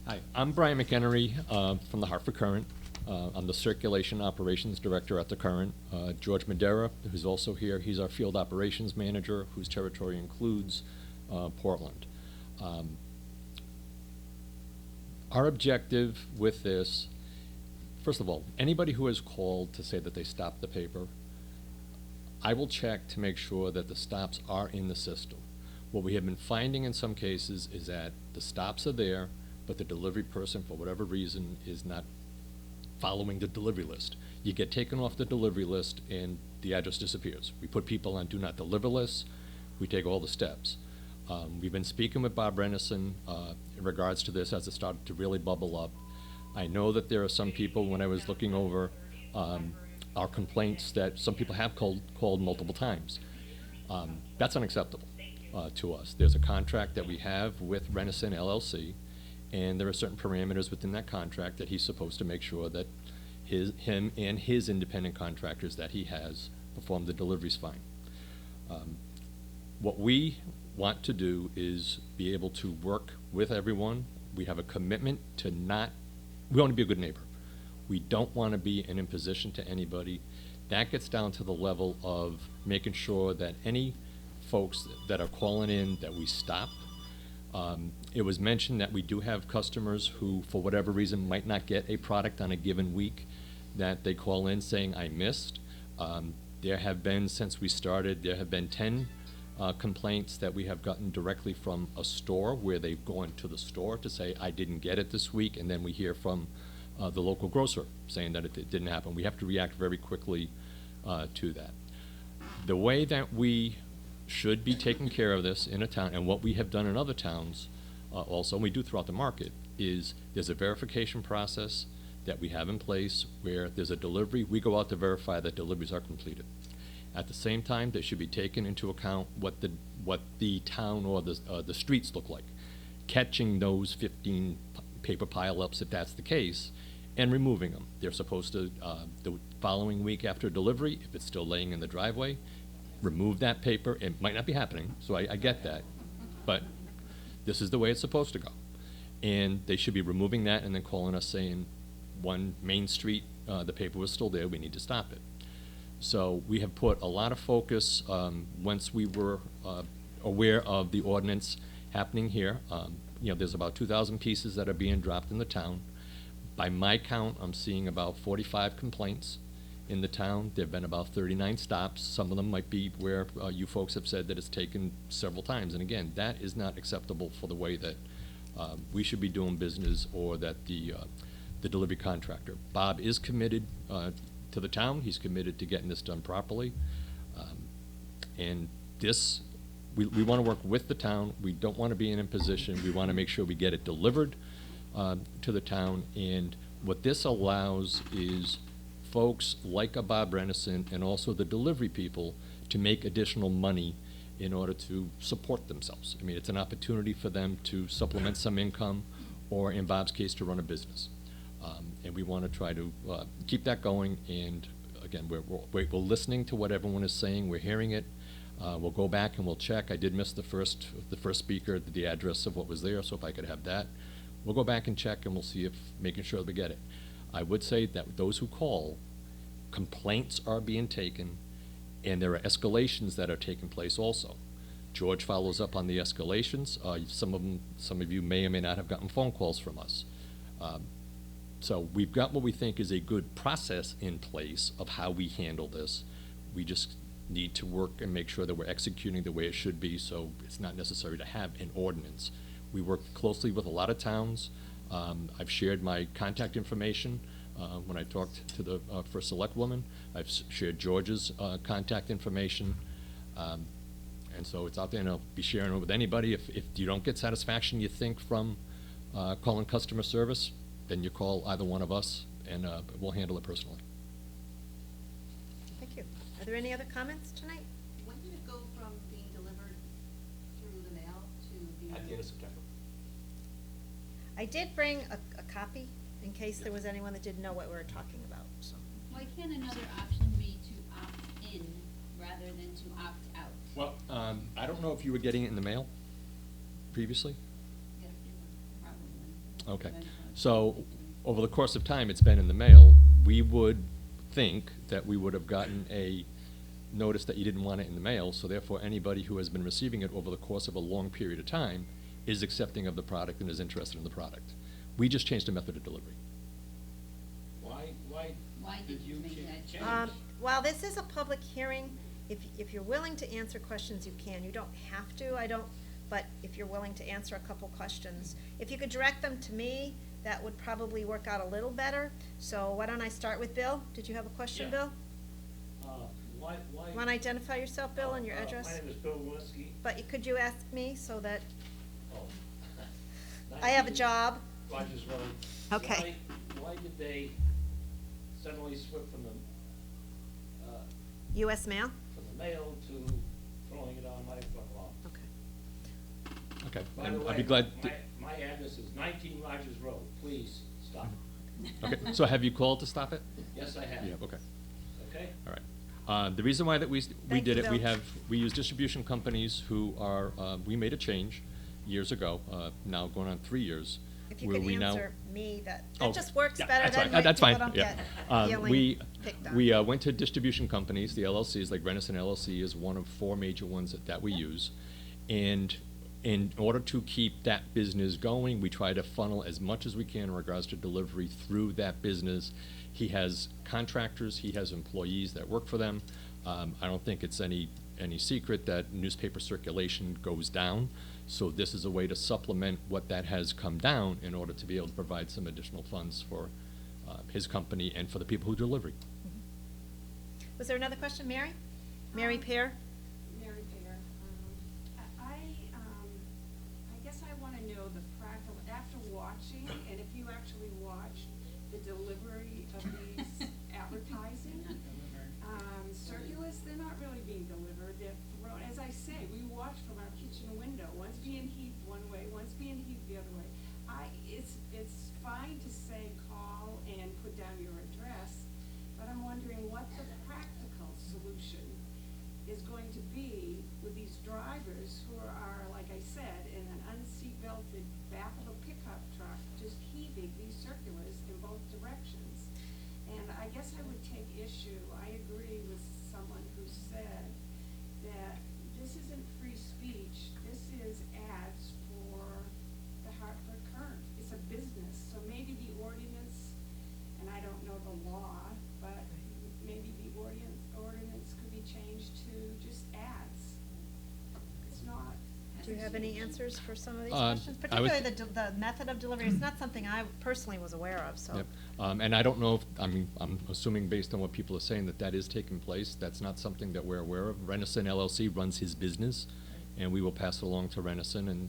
Hi, I'm Brian McHenry from the Hartford Current. I'm the Circulation Operations Director at the Current. George Madera, who's also here, he's our Field Operations Manager, whose territory includes Portland. Our objective with this, first of all, anybody who has called to say that they stopped the paper, I will check to make sure that the stops are in the system. What we have been finding in some cases is that the stops are there, but the delivery person, for whatever reason, is not following the delivery list. You get taken off the delivery list and the address disappears. We put people on do not deliver lists. We take all the steps. We've been speaking with Bob Renison in regards to this as it started to really bubble up. I know that there are some people, when I was looking over our complaints, that some people have called multiple times. That's unacceptable to us. There's a contract that we have with Renison LLC, and there are certain parameters within that contract that he's supposed to make sure that him and his independent contractors that he has perform the deliveries fine. What we want to do is be able to work with everyone. We have a commitment to we want to be a good neighbor. We don't want to be an imposition to anybody. That gets down to the level of making sure that any folks that are calling in, that we stop. It was mentioned that we do have customers who, for whatever reason, might not get a product on a given week, that they call in saying, I missed. There have been, since we started, there have been 10 complaints that we have gotten directly from a store where they've gone to the store to say, I didn't get it this week, and then we hear from the local grocer saying that it didn't happen. We have to react very quickly to that. The way that we should be taking care of this in a town, and what we have done in other towns also, and we do throughout the market, is there's a verification process that we have in place where there's a delivery. We go out to verify that deliveries are completed. At the same time, they should be taken into account what the town or the streets look like. Catching those 15 paper pile-ups, if that's the case, and removing them. They're supposed to, the following week after delivery, if it's still laying in the driveway, remove that paper. It might not be happening, so I get that, but this is the way it's supposed to go. And they should be removing that and then calling us saying, 1 Main Street, the paper was still there, we need to stop it. So we have put a lot of focus, once we were aware of the ordinance happening here. There's about 2,000 pieces that are being dropped in the town. By my count, I'm seeing about 45 complaints in the town. There have been about 39 stops. Some of them might be where you folks have said that it's taken several times. And again, that is not acceptable for the way that we should be doing business, or that the delivery contractor. Bob is committed to the town. He's committed to getting this done properly. And this, we want to work with the town. We don't want to be in a position. We want to make sure we get it delivered to the town. And what this allows is folks like a Bob Renison and also the delivery people to make additional money in order to support themselves. I mean, it's an opportunity for them to supplement some income, or in Bob's case, to run a business. And we want to try to keep that going. And again, we're listening to what everyone is saying. We're hearing it. We'll go back and we'll check. I did miss the first speaker, the address of what was there, so if I could have that. We'll go back and check, and we'll see if, making sure that we get it. I would say that those who call, complaints are being taken, and there are escalations that are taking place also. George follows up on the escalations. Some of you may or may not have gotten phone calls from us. So we've got what we think is a good process in place of how we handle this. We just need to work and make sure that we're executing the way it should be, so it's not necessary to have an ordinance. We work closely with a lot of towns. I've shared my contact information when I talked to the first select woman. I've shared George's contact information. And so it's out there, and I'll be sharing it with anybody. If you don't get satisfaction, you think, from calling customer service, then you call either one of us, and we'll handle it personally. Thank you. Are there any other comments tonight? When did it go from being delivered through the mail to being... At the end of September. I did bring a copy in case there was anyone that didn't know what we were talking about. So. Why can't another option be to opt in rather than to opt out? Well, I don't know if you were getting it in the mail previously. Yes, you were, Okay, Then, so over the course of time, it's been in the mail. We would think that we would have gotten a notice that you didn't want it in the mail, so therefore anybody who has been receiving it over the course of a long period of time is accepting of the product and is interested in the product. We just changed the method of delivery. Why did you make that change? While this is a public hearing, if you're willing to answer questions, you can. You don't have to, but if you're willing to answer a couple questions, if you could direct them to me, that would probably work out a little better. So why don't I start with Bill? Did you have a question, Yeah. Bill? Why? Want to identify yourself, Bill, and your address? My name is Bill Walensky. But could you ask me so that Oh. I have a job? Rogers Road. Okay. Why did they suddenly switch from the US mail? mail to throwing it on my front lawn? Okay. Okay, By and the I'd be way, glad to. my address is 19 Rogers Road. Please stop. Okay, so have you called to stop it? Yes, I have. You have, okay. Okay? All right. The reason why that we Thank did you, it, Bill. we use distribution companies who are, we made a change years ago, now going on 3 years. If you where could we now- answer me, that Oh, just works yeah, better, that's then fine. That's people fine, don't yeah. get feeling We, picked on. we went to distribution companies, the LLCs, like Renison LLC is one of 4 major ones that we use. And in order to keep that business going, we try to funnel as much as we can in regards to delivery through that business. He has contractors, he has employees that work for them. I don't think it's any secret that newspaper circulation goes down. So this is a way to supplement what that has come down in order to be able to provide some additional funds for his company and for the people who deliver. Was there another question, Mary? Mary Pear? Mary Fair. I guess I want to know the practical, after watching, and if you actually watched the delivery of these advertising, circulars, they're not really being delivered, they're thrown, as I say, we watch from our kitchen window, one's being heaved one way, one's being heaved the other way. It's fine to say call and put down your address, but I'm wondering what the practical solution is going to be with these drivers who are, like I said, in an unseatbelted back of a pickup truck, just heaving these circulars in both directions. And I guess I would take issue, I agree with someone who said that this isn't free speech, this is ads for the Hartford Current. It's a business, so maybe the ordinance, and I don't know the law, but maybe the ordinance could be changed to just ads. It's not. Do you have any answers for some of these Uh, questions? I would- Particularly the method of delivery, it's not something I personally was aware of, so. Yep. And I don't know if, I'm assuming based on what people are saying that is taking place. That's not something that we're aware of. Renison LLC runs his business, and we will pass it along to Renison and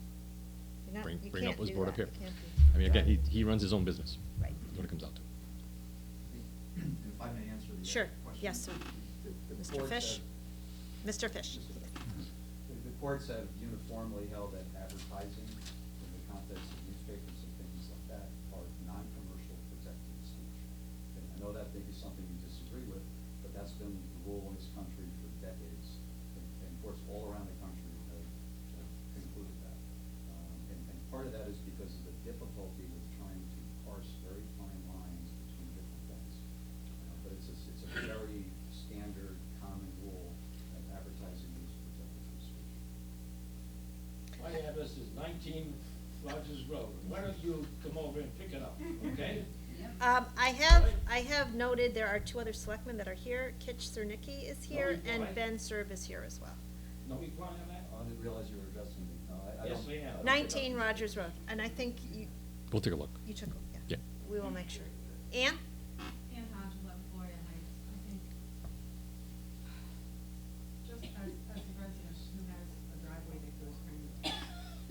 You're not- bring you up can't his do board that. up here. You can't be I mean, again, driving. he runs his own business. Right. That's what it comes out to. If I may answer the Sure. question. Yes, sir. The Mr. courts Fish? have- Mr. Fish? The courts have uniformly held that advertising in the context of newspapers and things like that are non-commercial protected speech. And I know that may be something you disagree with, but that's been the rule in this country for decades. And courts all around the country have concluded that. And part of that is because of the difficulty with trying to parse very fine lines between different things. But it's a very standard, common rule that advertising is protected free speech. My address is 19 Rogers Road. Why don't you come over and pick it up, okay? Yep. I have noted there are 2 other selectmen that are here. Kitch Cernicki is here, reply. and Ben Serb is here as well. No reply on that? I didn't realize you were addressing me. No, I Yes, don't. we am. I don't 19 pick up- Rogers Road, and I think We'll take a look. you took, Yeah. we will make sure. Ann? And Hodge, 11 Florida Heights, I think, just as a resident who has a driveway that goes kind of,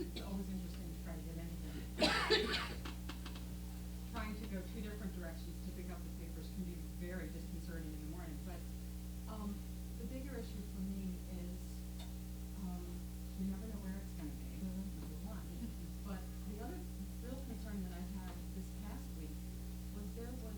it's always interesting to try to get anything. Trying to go 2 different directions to pick up the papers can be very disconcerting in the morning, but, the bigger issue for me is, you never know where it's gonna be, number one. But the other real concern that I had this past week was there was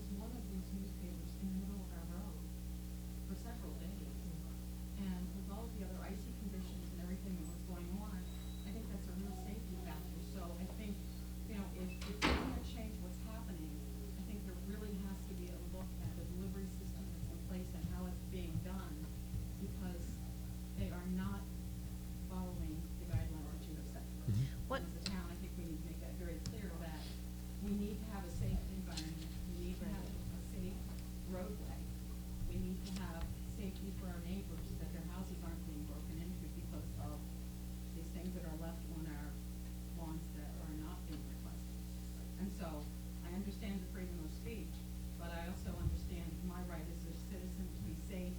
understand the freedom of speech, but I also understand my right as a citizen to be safe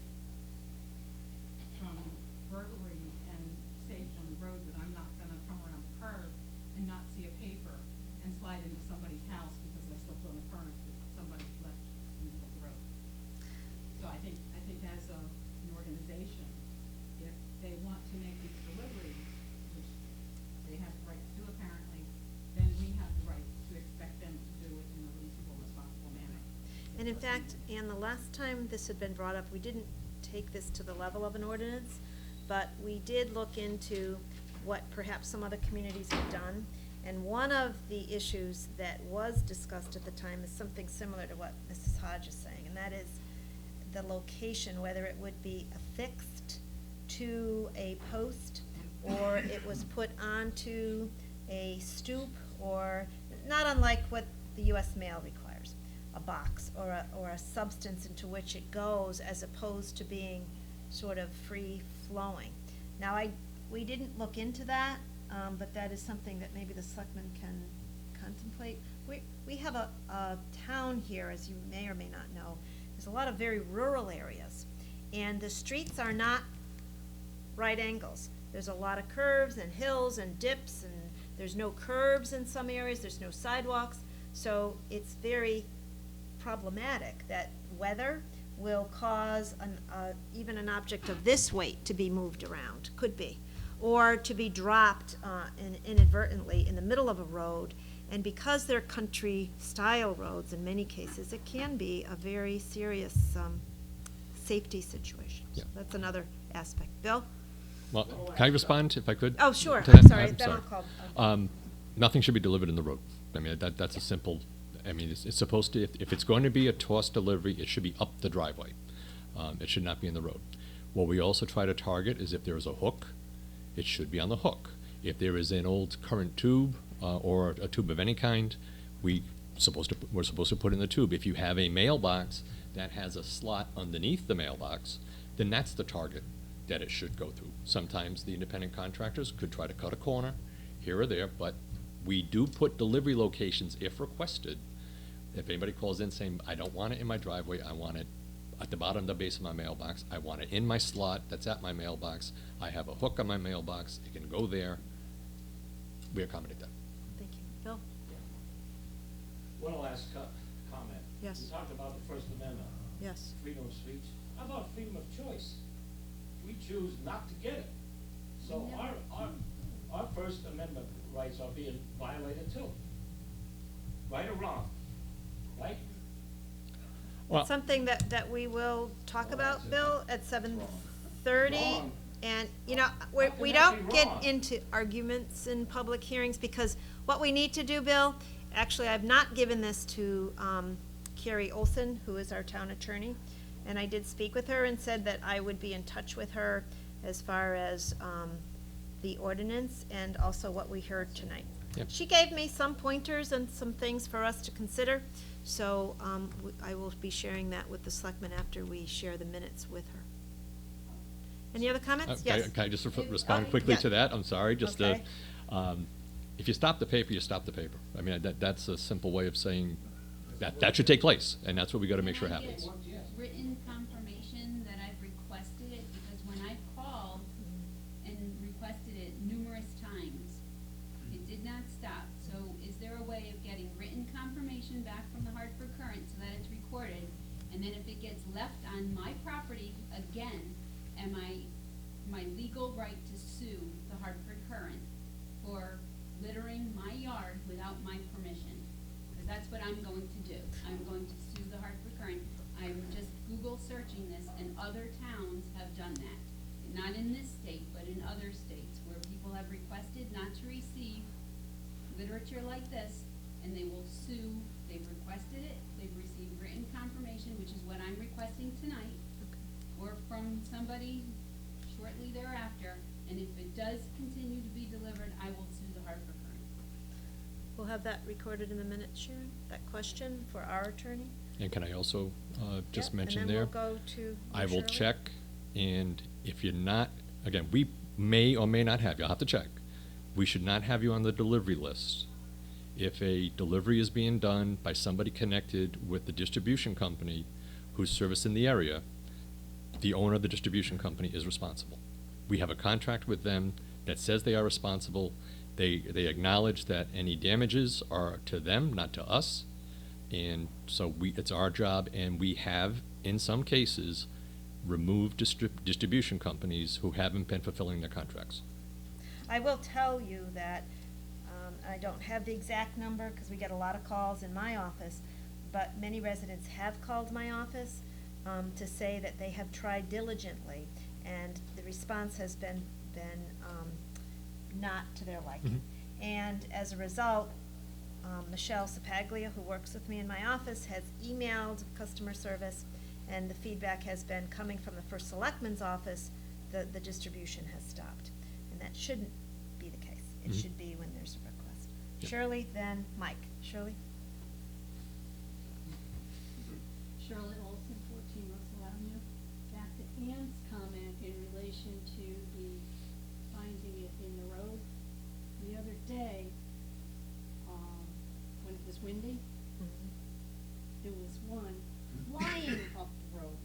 from burglary and safe on the road, that I'm not gonna come around the curve and not see a paper and slide into somebody's house because I slipped on a furnace that somebody left in the middle of the road. So I think as an organization, if they want to make these deliveries, which they have the right to do apparently, then we have the right to expect them to do it in a reasonable, responsible manner. And in fact, Ann, the last time this had been brought up, we didn't take this to the level of an ordinance, but we did look into what perhaps some other communities have done. And one of the issues that was discussed at the time is something similar to what Mrs. Hodge is saying, and that is the location, whether it would be affixed to a post, or it was put onto a stoop, or not unlike what the US mail requires, a box or a substance into which it goes, as opposed to being sort of free flowing. Now, we didn't look into that, but that is something that maybe the selectmen can contemplate. We have a town here, as you may or may not know. There's a lot of very rural areas, and the streets are not right angles. There's a lot of curves and hills and dips, and there's no curbs in some areas, there's no sidewalks, so it's very problematic that weather will cause even an object of this weight to be moved around, could be, or to be dropped inadvertently in the middle of a road. And because they're country-style roads in many cases, it can be a very serious safety situation. So Yeah. that's another aspect. Bill? Well, can I respond if I could? Oh, sure. to I'm that? sorry. Then I'll call. Nothing should be delivered in the road. I mean, that's a simple, I mean, it's supposed to, if it's going to be a toss delivery, it should be up the driveway. It should not be in the road. What we also try to target is if there is a hook, it should be on the hook. If there is an old current tube, or a tube of any kind, we're supposed to put in the tube. If you have a mailbox that has a slot underneath the mailbox, then that's the target that it should go through. Sometimes the independent contractors could try to cut a corner here or there, but we do put delivery locations if requested. If anybody calls in saying, I don't want it in my driveway, I want it at the bottom of the base of my mailbox, I want it in my slot that's at my mailbox, I have a hook on my mailbox, it can go there, we accommodate that. Thank you. Bill? One last comment. Yes. You talked about the First Amendment, Yes. freedom of speech. How about freedom of choice? We choose not to get it. So our First Amendment rights are being violated too. Right or wrong? Right? Well, It's something that we will talk Well, about, that's it. Bill, at 7:30. Wrong. And, you know, How we can that don't be get wrong? into arguments in public hearings, because what we need to do, Bill, actually, I've not given this to Carrie Olson, who is our town attorney, and I did speak with her and said that I would be in touch with her as far as the ordinance and also what we heard tonight. Yep. She gave me some pointers and some things for us to consider, so I will be sharing that with the selectmen after we share the minutes with her. Any other comments? Yes. Can I just respond Oh, quickly yeah. to that? I'm sorry, just Okay. if you stop the paper, you stop the paper. I mean, that's a simple way of saying that should take place, and that's what we gotta make sure Can I happens. get written confirmation that I've requested it, because when I called and requested it numerous times, it did not stop. So is there a way of getting written confirmation back from the Hartford Current so that it's recorded? And then if it gets left on my property again, am I, my legal right to sue the Hartford Current for littering my yard without my permission? Because that's what I'm going to do. I'm going to sue the Hartford Current. I'm just Google searching this, and other towns have done that. Not in this state, but in other states, where people have requested not to receive literature like this, and they will sue. They've requested it, they've received written confirmation, which is what I'm requesting tonight, or from somebody shortly thereafter, and if it does continue to be delivered, I will sue the Hartford Current. We'll have that recorded in the minutes, Sharon, that question for our attorney. And can I also just Yep, mention and there? then we'll go to I will Shirley. check, and if you're not, again, we may or may not have you, I'll have to check. We should not have you on the delivery list If a delivery is being done by somebody connected with the distribution company who's servicing the area, the owner of the distribution company is responsible. We have a contract with them that says they are responsible. They acknowledge that any damages are to them, not to us. And so it's our job, and we have, in some cases, removed distribution companies who haven't been fulfilling their contracts. I will tell you that, I don't have the exact number, because we get a lot of calls in my office, but many residents have called my office to say that they have tried diligently, and the response has been not to their liking. And as a result, Michelle Sapaglia, who works with me in my office, has emailed customer service, and the feedback has been coming from the first selectman's office, the distribution has stopped. And that shouldn't be the case. It should be when there's a request. Yep. Shirley, then Mike. Shirley? Charlotte Olson, 14 Russell Avenue. Back to Ann's comment in relation to the finding it in the road. The other day, when it was windy, there was one flying up the road,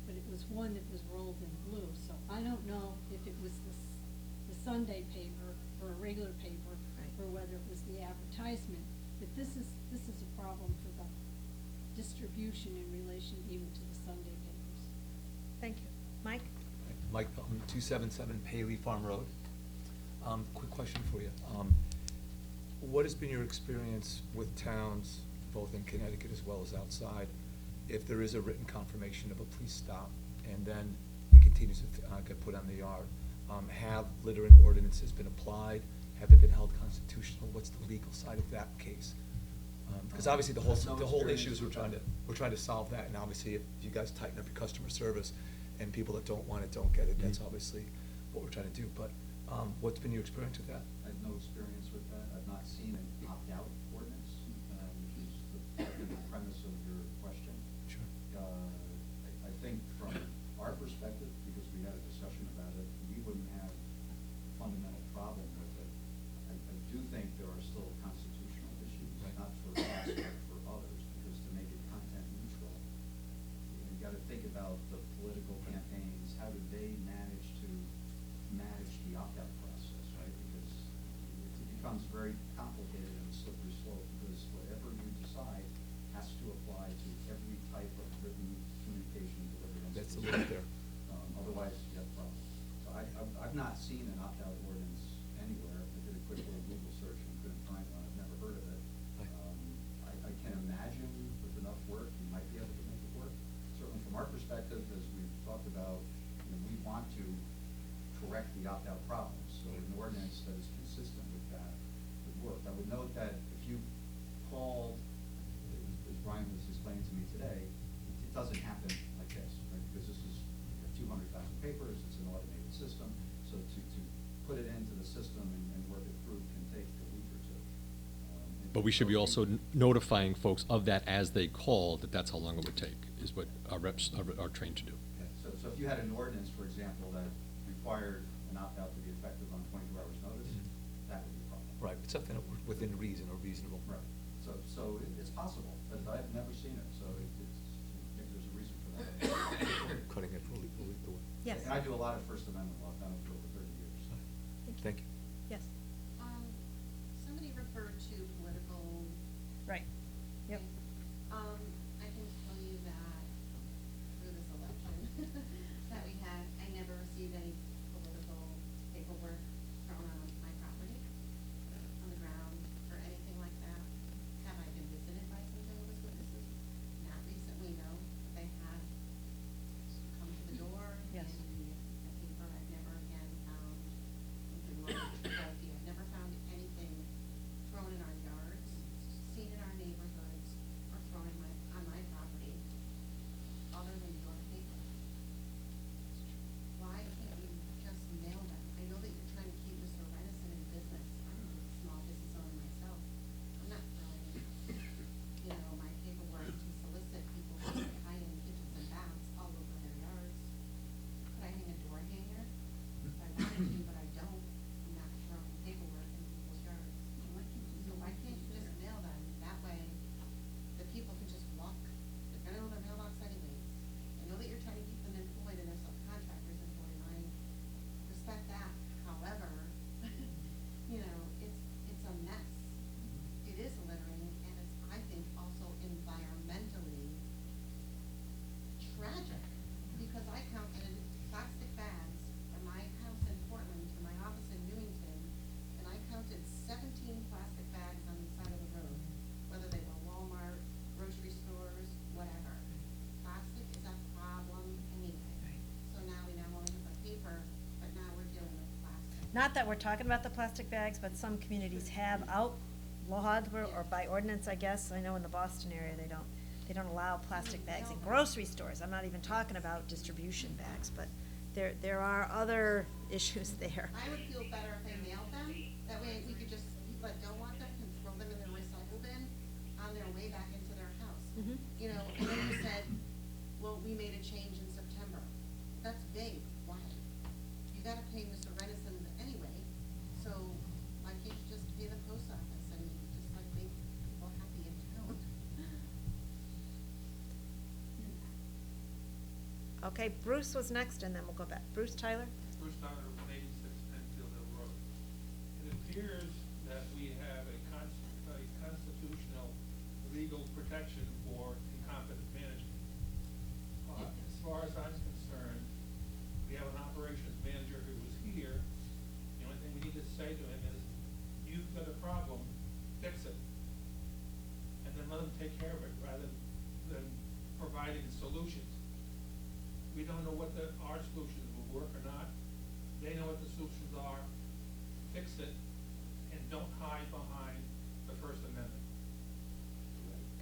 but it was one that was rolled in blue. So I don't know if it was the Sunday paper or a regular paper, Right. or whether it was the advertisement. But this is a problem for the distribution in relation even to the Sunday papers. Thank you. Mike? Mike Pelton, 277 Paley Farm Road. Quick question for you. What has been your experience with towns, both in Connecticut as well as outside, if there is a written confirmation of a police stop and then it continues to get put on the yard? Have littering ordinances been applied? Have they been held constitutional? What's the legal side of that case? Because obviously the whole issue is we're trying to solve that, and obviously if you guys tighten up your customer service and people that don't want it don't get it, that's obviously what we're trying to do. But what's been your experience with that? I have no experience with that. I've not seen an opt-out ordinance, which is the premise of your question. Sure. I think from our perspective, because we had a discussion about it, we wouldn't have a fundamental problem with it. I do think there are still constitutional issues, not for us, but for others, because to make it content neutral, you gotta think about the political campaigns. How do they manage the opt-out process, right? Because it becomes very complicated and a slippery slope, because whatever you decide has to apply to every type of written communication delivered on. That's the social link there. Otherwise, you have problems. So I've not seen an opt-out ordinance anywhere. I did a quick little Google search and couldn't find one. I've never heard of it. I can imagine with enough work, you might be able to make it work. Certainly from our perspective, as we've talked about, we want to correct the opt-out problems. So an ordinance that is consistent with that would work. I would note that if you called, as Brian was explaining to me today, it doesn't happen like this, right? Because this is 200,000 papers, it's an automated system. So to put it into the system and work it through can take a week or two. But we should be also notifying folks of that as they call, that's how long it would take, is what our reps are trained to do. Yeah, so if you had an ordinance, for example, that required an opt-out to be effective on 24 hours notice, that would be a problem. Right, but something within reason or reasonable. Right. So it's possible, but I've never seen it, so maybe there's a reason for that. Cutting it fully the way. Yes. And I do a lot of First Amendment law, I've done it for over 30 years. Thank you. Yes. Somebody referred to political. Right. Yep. I can tell you that through this election that we had, I never received any political paperwork thrown on my property, on the ground, or anything like that. Have I been visited by some Jehovah's Witnesses? Not recently, no. They have come to the door. Yes. And the paper, I've never again found something like Philadelphia. I've never found anything thrown in our yards, seen in our neighborhood. Not that we're talking about the plastic bags, but some communities have outlawed, or by ordinance, I guess, I know in the Boston area, they don't allow plastic bags in grocery stores. I'm not even talking about distribution bags, but there are other issues there. I would feel better if they mailed them, that way we could just, people that don't want them can throw them in their recycle bin on their way back into their house. Mhm. You know, and then you said, well, we made a change in September. That's vague, why? You gotta pay Mr. Renison anyway, so why can't you just pay the post office and just like make people happy in town? Okay, Bruce was next, and then we'll go back. Bruce Tyler? Bruce Tyler, 186 Penfield Hill Road. It appears that we have a constitutional legal protection for incompetent management. As far as I'm concerned, we have an operations manager who was here. The only thing we need to say to him is, you've got a problem, fix it. And then let him take care of it rather than providing solutions. We don't know what our solutions will work or not. They know what the solutions are. Fix it, and don't hide behind the First Amendment.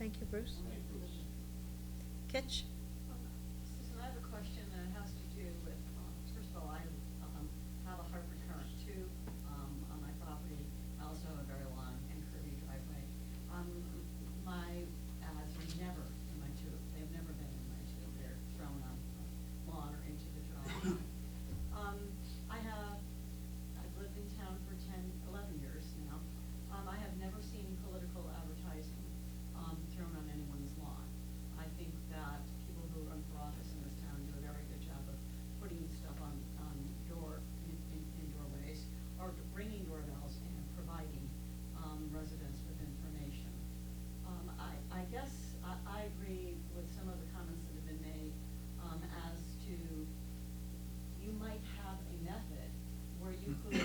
Thank you, Bruce. Kitch? Susan, I have a question that has to do with, first of all, I have a Hartford Current too on my property. I also have a very long and curvy driveway. My ads are never in my tube. They've never been in my tube. They're thrown on the lawn or into the driveway. I've lived in town for 11 years now. I have never seen political advertising thrown on anyone's lawn. I think that people who run for office in this town do a very good job of putting stuff on in doorways, or ringing doorbells and providing residents with information. I guess I agree with some of the comments that have been made as to, you might have a method where you could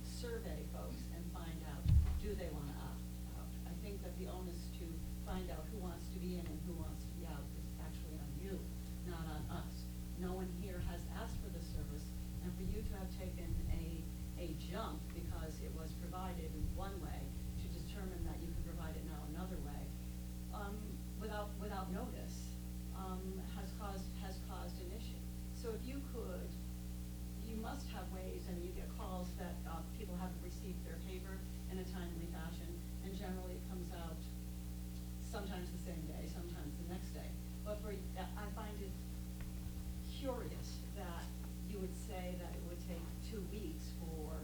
survey folks and find out, do they want to opt out? I think that the onus to find out who wants to be in and who wants to be out is actually on you, not on us. No one here has asked for this service, and for you to have taken a jump because it was provided in one way to determine that you can provide it now another way, without notice, has caused an issue. So if you could, you must have ways, and you get calls that people haven't received their paper in a timely fashion, and generally it comes out sometimes the same day, sometimes the next day. But I find it curious that you would say that it would take 2 weeks for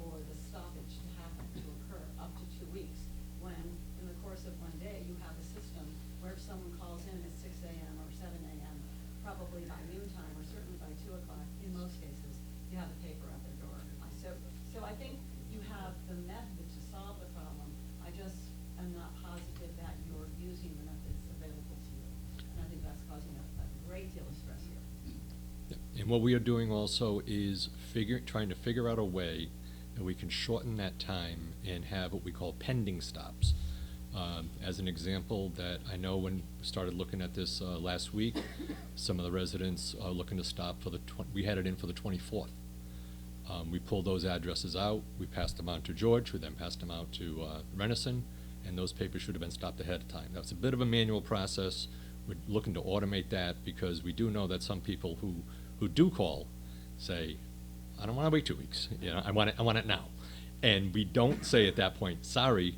the stoppage to happen, to occur, up to 2 weeks, when in the course of one day you have a system where if someone calls in at 6 a.m. or 7 a.m., probably by noontime or certainly by 2 o'clock, in most cases, you have the paper at their door. So I think you have the method to solve the problem. I just am not positive that you're using the methods available to you. And I think that's causing a great deal of stress here. And what we are doing also is trying to figure out a way that we can shorten that time and have what we call pending stops. As an example, that I know when we started looking at this last week, some of the residents are looking to stop for we had it in for the 24th. We pulled those addresses out, we passed them on to George, who then passed them out to Renison, and those papers should have been stopped ahead of time. That's a bit of a manual process. We're looking to automate that because we do know that some people who do call say, I don't want to wait 2 weeks. You know, I want it now. And we don't say at that point, sorry,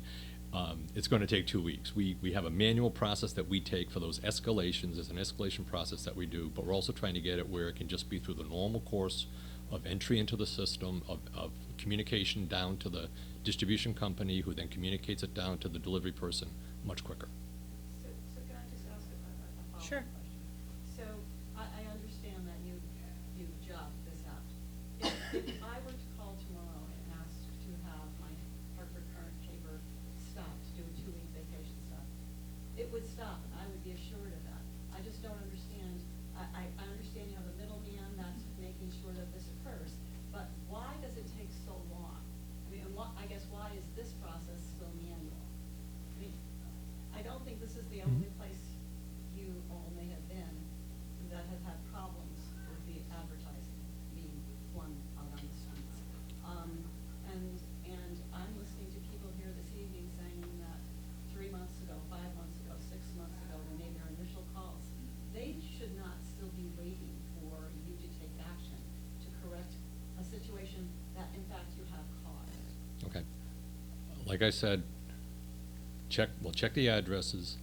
it's going to take 2 weeks. We have a manual process that we take for those escalations. There's an escalation process that we do, but we're also trying to get it where it can just be through the normal course of entry into the system, of communication down to the distribution company, who then communicates it down to the delivery person much quicker. So can I just ask a follow-up Sure. question? So I understand that you jobbed this out. If I were to call tomorrow and ask to have my Hartford Current paper stopped, do a 2-week vacation stop, it would stop, and I would be assured of that. I just don't understand. I understand you have a middleman that's making sure that this occurs, but why does it take so long? I mean, I guess why is this process still manual? I mean, I don't think this is the only place you all may have been that has had problems with the advertising being flung out on the streets. like I said, check the addresses.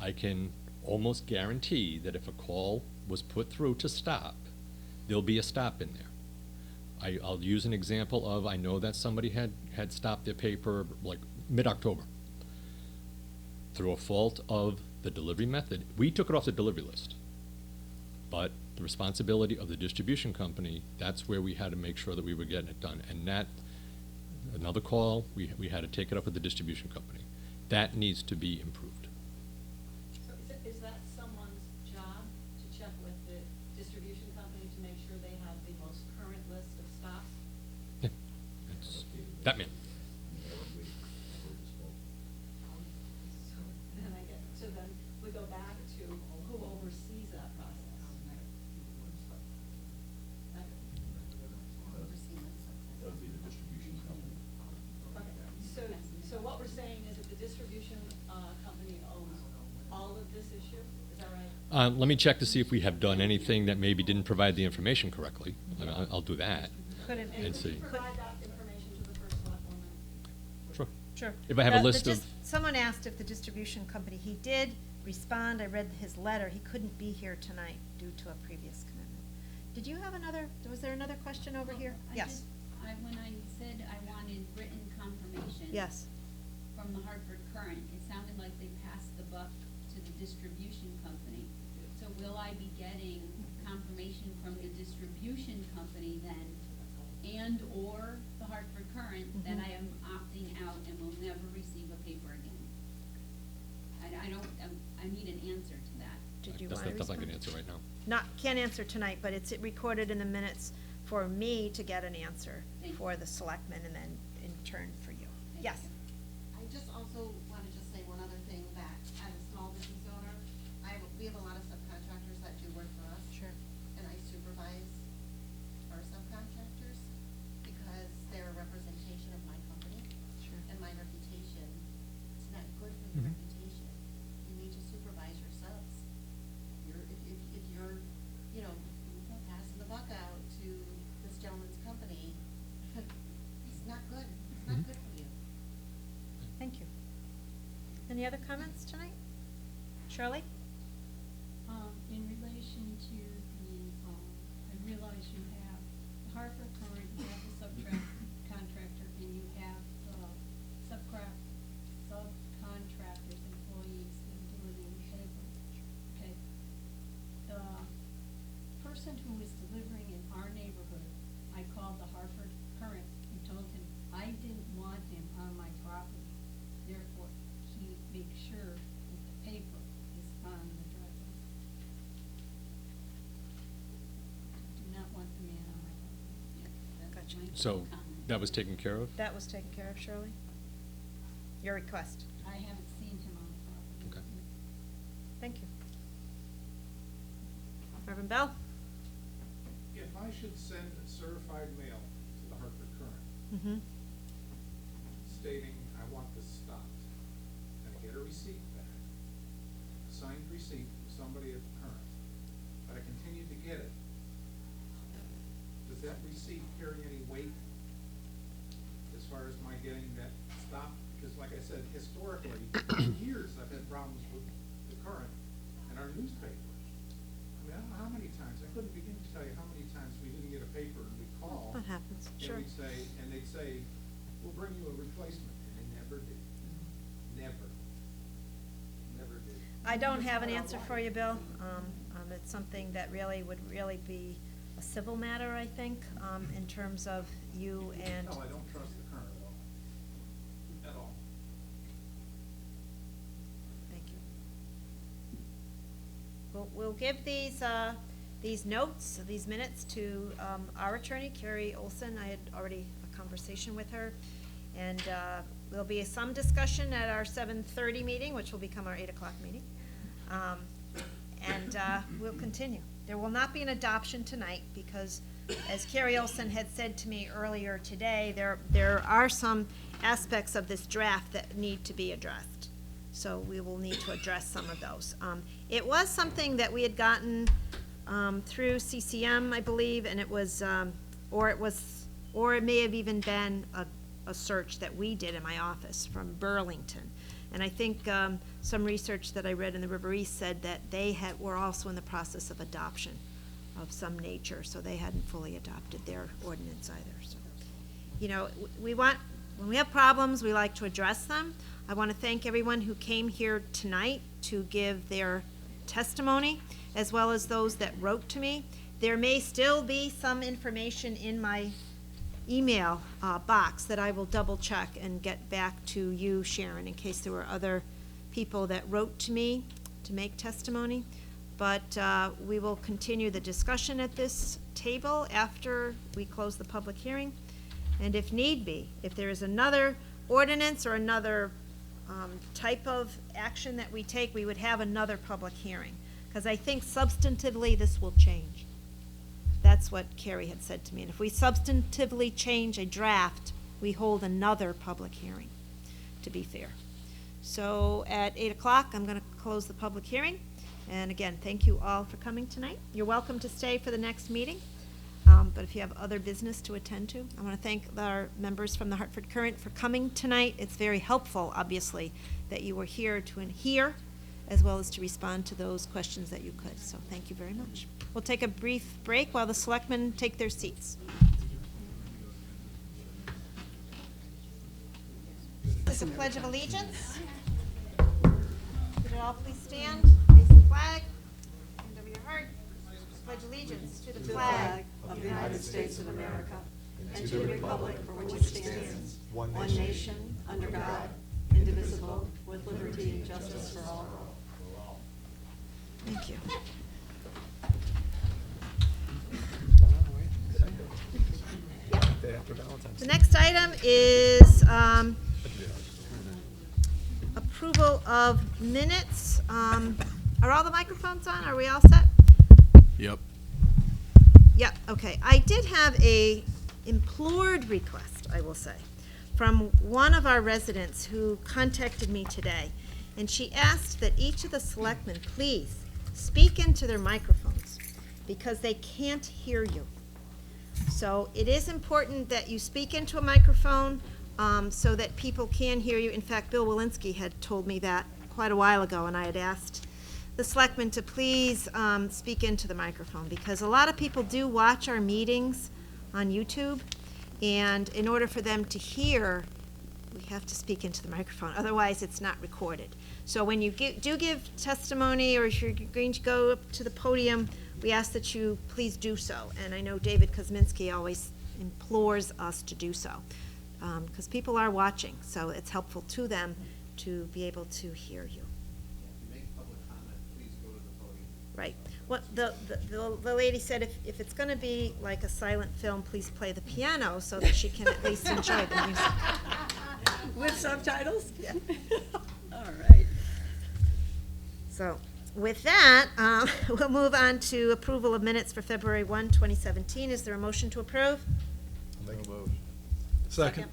I can almost guarantee that if a call was put through to stop, there'll be a stop in there. I'll use an example of, I know that somebody had stopped their paper like mid-October. Through a fault of the delivery method, we took it off the delivery list. But the responsibility of the distribution company, that's where we had to make sure that we were getting it done. And that, another call, we had to take it up with the distribution company. That needs to be improved. So is that someone's job to check with the distribution company to make sure they have the most current list of stops? Yeah, it's that man. So then we go back to who oversees that process? That would be the distribution company. Okay, so what we're saying is that the distribution, company owns all of this issue, is that right? Let me check to see if we have done anything that maybe didn't provide the information correctly. I'll do that. Could it be? And see. Could you provide that information to the first selectwoman? Sure. Sure. If I have a The list of. Someone asked if the distribution company, he did respond, I read his letter, he couldn't be here tonight due to a previous commitment. Did you have another, was there another question over here? Yes. When I said I wanted written confirmation. Yes. From the Hartford Current, it sounded like they passed the buck to the distribution company. So will I be getting confirmation from the distribution company then, and/or the Hartford Current, that Mhm. I am opting out and will never receive a paper again? I don't, I need an answer to that. Did you That's want to not something I respond? can answer right now. Can't answer tonight, but it's recorded in the minutes for me to get an answer Thank you. for the selectmen and then in turn for you. Thank Yes. you. I just also want to just say one other thing, that as a small business owner, we have a lot of subcontractors that do work for us. Sure. And I supervise our subcontractors because they're a representation of my company. Sure. And my reputation, it's not good for your Mhm. reputation. You need to supervise your subs. If you're, passing the buck out to this gentleman's company, it's not good. It's not Mhm. good for you. Thank you. Any other comments tonight? Shirley? In relation to I realize you have the Hartford Current, you have the subcontractor, and you have the subcontractors, employees that are delivering the paper. Okay. The person who is delivering in our neighborhood, I called the Hartford Current and told him I didn't want him on my property. Therefore, he makes sure that the paper is on the driveway. Do not want the man on my property. Yeah, that's Gotcha. my So comment. that was taken care of? That was taken care of, Shirley? Your request. I haven't seen him on the property. Okay. Thank you. Reverend Bell? If I should send certified mail to the Hartford Current Mm-hmm. stating I want this stopped, and I get a receipt back, a signed receipt from somebody at the Current, but I continue to get it, does that receipt carry any weight as far as my getting that stopped? Because like I said, historically, for years, I've had problems with the Current and our newspaper. I mean, I don't know how many times, I couldn't begin to tell you how many times we didn't get a paper and we call. That happens, sure. And they'd say, we'll bring you a replacement, and they never did. Never. Never did. I don't have an answer for you, Bill. It's something that would really be a civil matter, I think, in terms of you and. No, I don't trust the Current at all. At all. Thank you. We'll give these notes, these minutes to our attorney, Carrie Olson. I had already a conversation with her. And there'll be some discussion at our 7:30 meeting, which will become our 8 o'clock meeting. And we'll continue. There will not be an adoption tonight because, as Carrie Olson had said to me earlier today, there are some aspects of this draft that need to be addressed. So we will need to address some of those. It was something that we had gotten through CCM, I believe, and it was, or it may have even been a search that we did in my office from Burlington. And I think some research that I read in the River East said that they were also in the process of adoption of some nature, so they hadn't fully adopted their ordinance either. So, you know, when we have problems, we like to address them. I want to thank everyone who came here tonight to give their testimony, as well as those that wrote to me. There may still be some information in my email box that I will double check and get back to you, Sharon, in case there were other people that wrote to me to make testimony. But we will continue the discussion at this table after we close the public hearing. And if need be, if there is another ordinance or another type of action that we take, we would have another public hearing. Because I think substantively this will change. That's what Carrie had said to me. And if we substantively change a draft, we hold another public hearing, to be fair. So at 8 o'clock, I'm going to close the public hearing. And again, thank you all for coming tonight. You're welcome to stay for the next meeting. But if you have other business to attend to, I want to thank our members from the Hartford Courant for coming tonight. It's very helpful, obviously, that you were here to hear as well as to respond to those questions that you could. So thank you very much. We'll take a brief break while the selectmen take their seats. This is a Pledge of Allegiance. Would you all please stand, face the flag, hand over your heart. Pledge allegiance to the flag of the United States of America and to the republic for which it stands, one nation, under God, indivisible, with liberty and justice for all. Thank you. Day after Valentine's The Day. next item is approval of minutes. Are all the microphones on? Are we all set? Yep. Yep, okay. I did have a implored request, I will say, from one of our residents who contacted me today. And she asked that each of the selectmen please speak into their microphones because they can't hear you. So it is important that you speak into a microphone so that people can hear you. In fact, Bill Walensky had told me that quite a while ago, and I had asked the selectmen to please speak into the microphone because a lot of people do watch our meetings on YouTube, and in order for them to hear, we have to speak into the microphone. Otherwise, it's not recorded. So when you do give testimony or if you're going to go up to the podium, we ask that you please do so. And I know David Kosminski always implores us to do so because people are watching, so it's helpful to them to be able to hear you. Make public comment, please go to the podium. Right. What the lady said, if it's going to be like a silent film, please play the piano so that she can at least enjoy the music. With subtitles? Yeah. All right. So with that, we'll move on to approval of minutes for February 1, 2017. Is there a motion to approve? I'll make a motion. Second.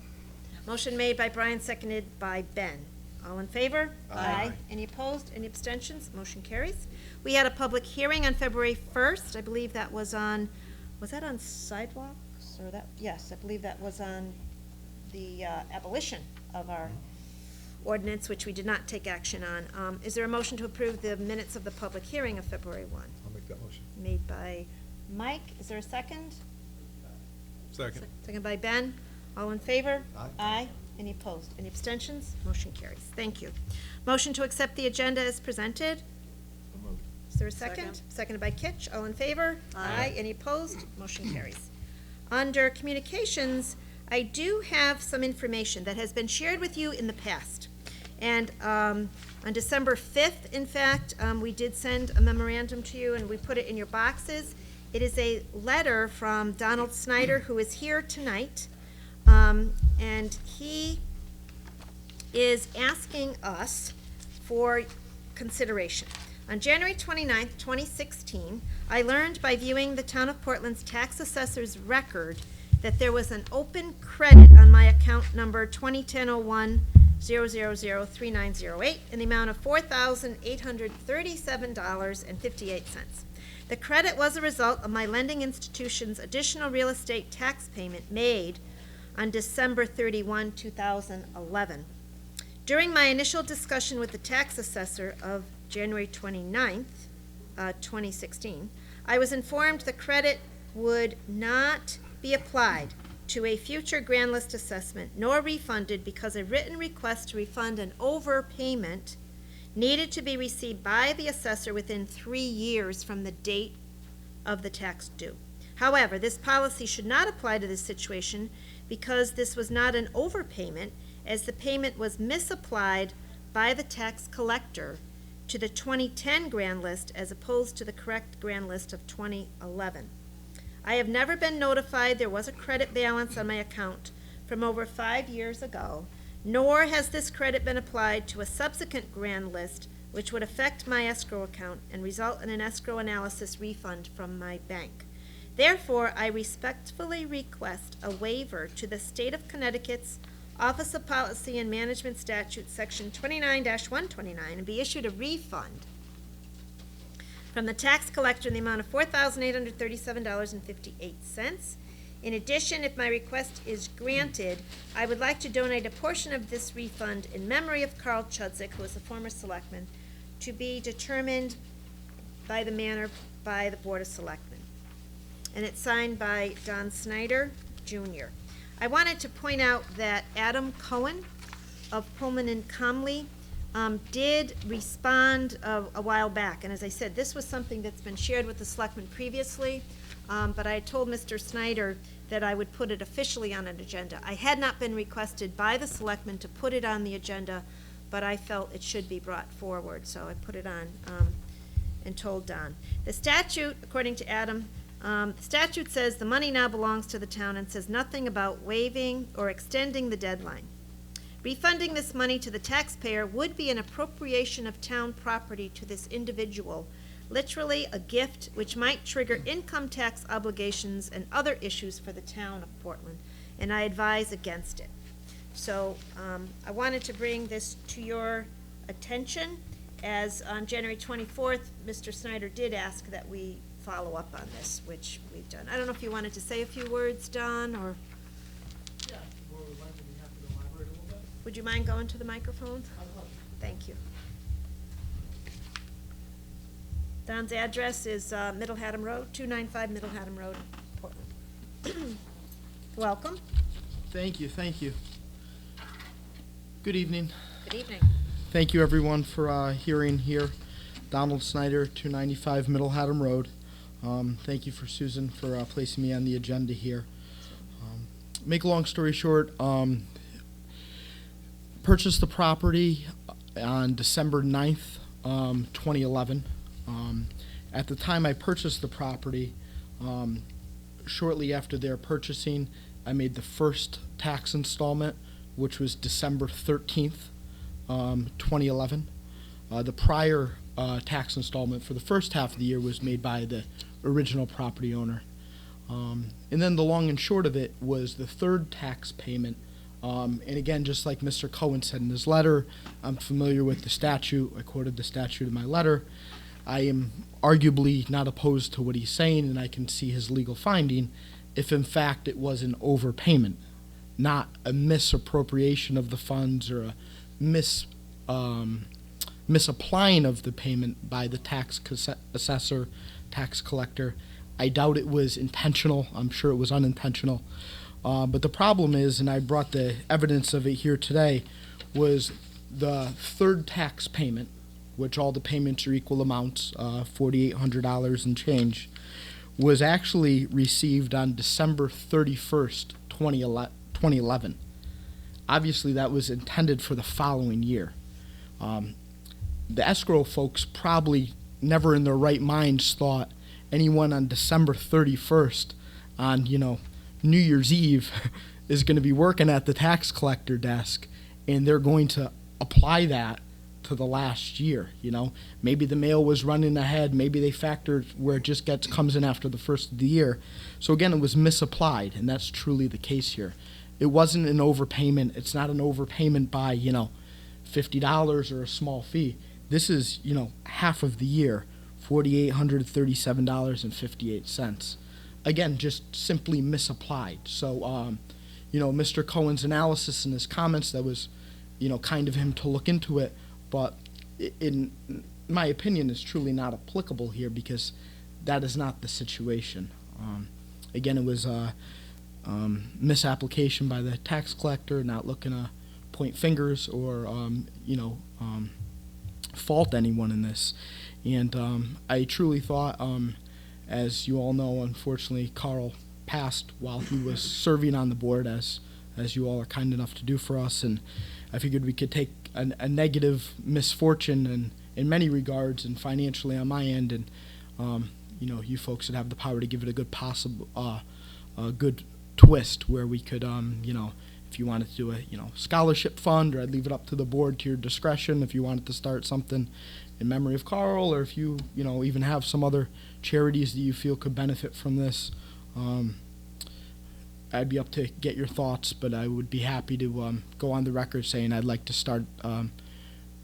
Motion made by Brian, seconded by Ben. All in favor? Aye. Any opposed? Any abstentions? Motion carries. We had a public hearing on February 1st. I believe that was that on sidewalks or that? Yes, I believe that was on the abolition of our ordinance, which we did not take action on. Is there a motion to approve the minutes of the public hearing of February 1? I'll make that motion. Made by Mike. Is there a second? Second. Second by Ben. All in favor? Aye. Aye. Any opposed? Any abstentions? Motion carries. Thank you. Motion to accept the agenda as presented. So moved. Is there a second? Seconded by Kitch. All in favor? Aye. Any opposed? Motion carries. Under communications, I do have some information that has been shared with you in the past. And on December 5th, in fact, we did send a memorandum to you and we put it in your boxes. It is a letter from Donald Snyder, who is here tonight. And he is asking us for consideration. On January 29th, 2016, I learned by viewing the Town of Portland's tax assessor's record that there was an open credit on my account number 2010-01-0003908 in the amount of $4,837.58. The credit was a result of my lending institution's additional real estate tax payment made on December 31, 2011. During my initial discussion with the tax assessor of January 29th, 2016, I was informed the credit would not be applied to a future grand list assessment nor refunded because a written request to refund an overpayment needed to be received by the assessor within 3 years from the date of the tax due. However, this policy should not apply to this situation because this was not an overpayment, as the payment was misapplied by the tax collector to the 2010 grand list as opposed to the correct grand list of 2011. I have never been notified there was a credit balance on my account from over 5 years ago, nor has this credit been applied to a subsequent grand list, which would affect my escrow account and result in an escrow analysis refund from my bank. Therefore, I respectfully request a waiver to the State of Connecticut's Office of Policy and Management Statute, Section 29-129, and be issued a refund from the tax collector in the amount of $4,837.58. In addition, if my request is granted, I would like to donate a portion of this refund in memory of Carl Chudzik, who was a former selectman, to be determined by the Board of Selectmen. And it's signed by Don Snyder, Jr. I wanted to point out that Adam Cohen of Pullman and Comley did respond a while back. And as I said, this was something that's been shared with the selectmen previously, but I told Mr. Snyder that I would put it officially on an agenda. I had not been requested by the selectmen to put it on the agenda, but I felt it should be brought forward, so I put it on and told Don. The statute, according to Adam, the statute says the money now belongs to the town and says nothing about waiving or extending the deadline. Refunding this money to the taxpayer would be an appropriation of town property to this individual, literally a gift which might trigger income tax obligations and other issues for the town of Portland, and I advise against it. So I wanted to bring this to your attention, as on January 24th, Mr. Snyder did ask that we follow up on this, which we've done. I don't know if you wanted to say a few words, Don, or Yeah, more than likely we have to elaborate a little bit. would you mind going to the microphone? I'd love to. Thank you. Don's address is Middle Haddam Road, 295 Middle Haddam Road, Portland. Welcome. Thank you, thank you. Good evening. Good evening. Thank you, everyone, for hearing here. Donald Snyder, 295 Middle Haddam Road. Thank you for Susan for placing me on the agenda here. Make a long story short, purchased the property on December 9th, 2011. At the time I purchased the property, shortly after their purchasing, I made the first tax installment, which was December 13th, 2011. The prior tax installment for the first half of the year was made by the original property owner. And then the long and short of it was the third tax payment. And again, just like Mr. Cohen said in his letter, I'm familiar with the statute. I quoted the statute in my letter. I am arguably not opposed to what he's saying, and I can see his legal finding if in fact it was an overpayment, not a misappropriation of the funds or a misapplying of the payment by the tax assessor, tax collector. I doubt it was intentional. I'm sure it was unintentional. But the problem is, and I brought the evidence of it here today, was the third tax payment, which all the payments are equal amounts, $4,800 and change, was actually received on December 31st, 2011. Obviously, that was intended for the following year. The escrow folks probably never in their right minds thought anyone on December 31st on, New Year's Eve is going to be working at the tax collector desk, and they're going to apply that to the last year. Maybe the mail was running ahead, maybe they factored where it just comes in after the first of the year. So again, it was misapplied, and that's truly the case here. It wasn't an overpayment. It's not an overpayment by, $50 or a small fee. This is, half of the year, $4,837.58. Again, just simply misapplied. So, Mr. Cohen's analysis and his comments, that was, kind of him to look into it, but in my opinion, is truly not applicable here because that is not the situation. Again, it was a misapplication by the tax collector, not looking to point fingers or, fault anyone in this. And I truly thought, as you all know, unfortunately, Carl passed while he was serving on the board, as you all are kind enough to do for us. And I figured we could take a negative misfortune and in many regards and financially on my end, and you folks would have the power to give it a good possible, a good twist where we could, if you wanted to do a scholarship fund, or I'd leave it up to the board to your discretion if you wanted to start something in memory of Carl, or if you even have some other charities that you feel could benefit from this. I'd be up to get your thoughts, but I would be happy to go on the record saying I'd like to start